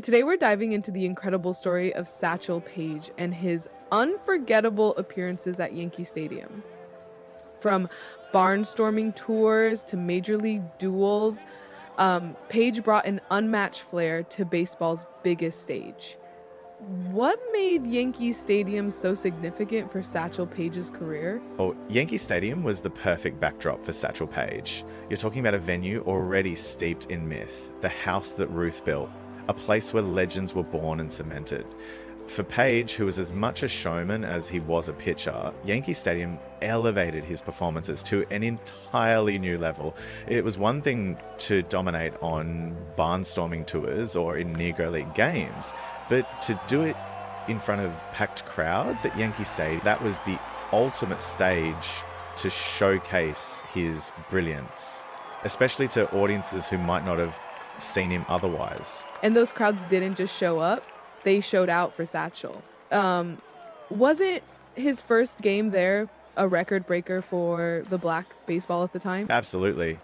Today, we're diving into the incredible story of Satchel Paige and his unforgettable appearances at Yankee Stadium. From barnstorming tours to major league duels, Paige brought an unmatched flair to baseball's biggest stage. What made Yankee Stadium so significant for Satchel Paige's career? Well, Yankee Stadium was the perfect backdrop for Satchel Paige. You're talking about a venue already steeped in myth, the house that Ruth built, a place where legends were born and cemented. For Paige, who was as much a showman as he was a pitcher, Yankee Stadium elevated his performances to an entirely new level. It was one thing to dominate on barnstorming tours or in Negro League games, but to do it in front of packed crowds at Yankee Stadium, that was the ultimate stage to showcase his brilliance, especially to audiences who might not have seen him otherwise. And those crowds didn't just show up, they showed out for Satchel. Wasn't his first game there a record breaker for the black baseball at the time? Absolutely.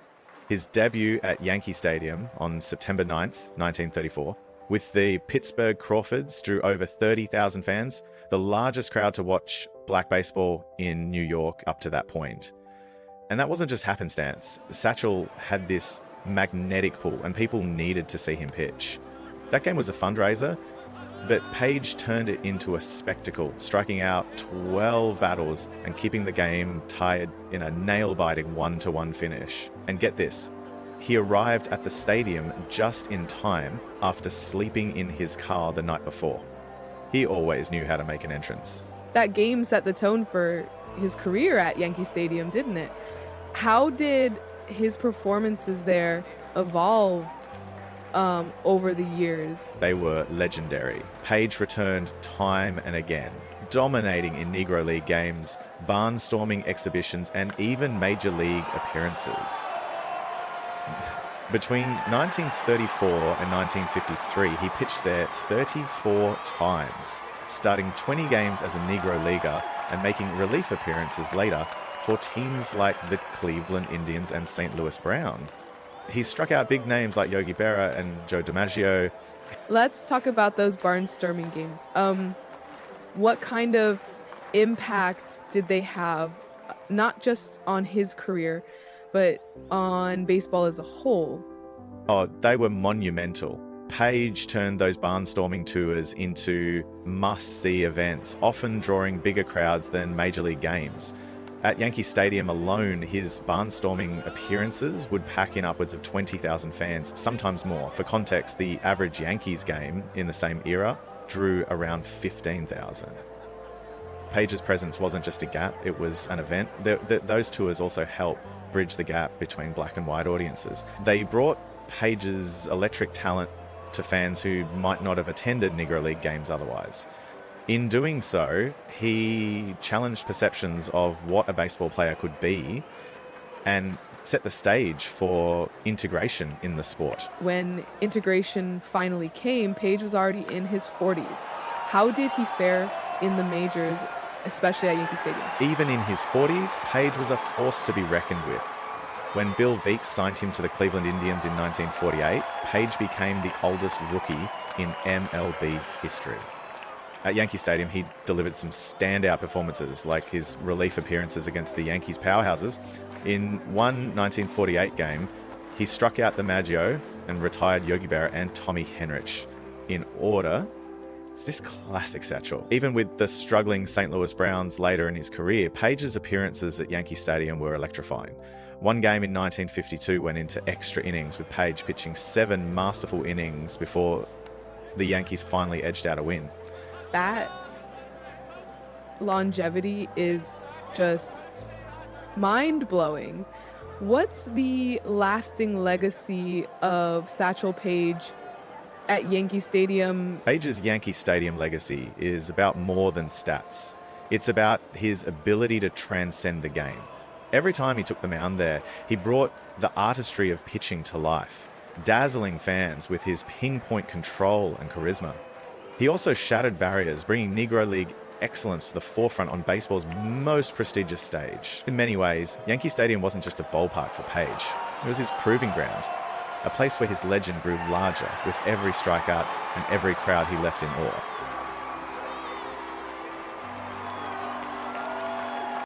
His debut at Yankee Stadium on September 9th, 1934, with the Pittsburgh Crawfords drew over 30,000 fans, the largest crowd to watch black baseball in New York up to that point. And that wasn't just happenstance. Satchel had this magnetic pull and people needed to see him pitch. That game was a fundraiser, but Paige turned it into a spectacle, striking out 12 battles and keeping the game tied in a nail-biting 1-1 finish. And get this, he arrived at the stadium just in time after sleeping in his car the night before. He always knew how to make an entrance. That game set the tone for his career at Yankee Stadium, didn't it? How did his performances there evolve over the years? They were legendary. Paige returned time and again, dominating in Negro League games, barnstorming exhibitions, and even major league appearances. Between 1934 and 1953, he pitched there 34 times, starting 20 games as a Negro Leaguer and making relief appearances later for teams like the Cleveland Indians and St. Louis Brown. He struck out big names like Yogi Berra and Joe DiMaggio. Let's talk about those barnstorming games. What kind of impact did they have, not just on his career, but on baseball as a whole? Oh, they were monumental. Paige turned those barnstorming tours into must-see events, often drawing bigger crowds than major league games. At Yankee Stadium alone, his barnstorming appearances would pack in upwards of 20,000 fans, sometimes more. For context, the average Yankees game in the same era drew around 15,000. Paige's presence wasn't just a gap, it was an event. Those tours also helped bridge the gap between black and white audiences. They brought Paige's electric talent to fans who might not have attended Negro League games otherwise. In doing so, he challenged perceptions of what a baseball player could be and set the stage for integration in the sport. When integration finally came, Paige was already in his 40s. How did he fare in the majors, especially at Yankee Stadium? Even in his 40s, Paige was a force to be reckoned with. When Bill Veeck signed him to the Cleveland Indians in 1948, Paige became the oldest rookie in MLB history. At Yankee Stadium, he delivered some standout performances, like his relief appearances against the Yankees powerhouses. In one 1948 game, he struck out DiMaggio and retired Yogi Berra and Tommy Henrich in order. It's this classic Satchel. Even with the struggling St. Louis Browns later in his career, Paige's appearances at Yankee Stadium were electrifying. One game in 1952 went into extra innings, with Paige pitching 7 masterful innings before the Yankees finally edged out a win. That longevity is just mind-blowing. What's the lasting legacy of Satchel Paige at Yankee Stadium? Paige's Yankee Stadium legacy is about more than stats. It's about his ability to transcend the game. Every time he took the mound there, he brought the artistry of pitching to life, dazzling fans with his pinpoint control and charisma. He also shattered barriers, bringing Negro League excellence to the forefront on baseball's most prestigious stage. In many ways, Yankee Stadium wasn't just a ballpark for Paige. It was his proving ground. a place where his legend grew larger with every strikeout and every crowd he left in awe.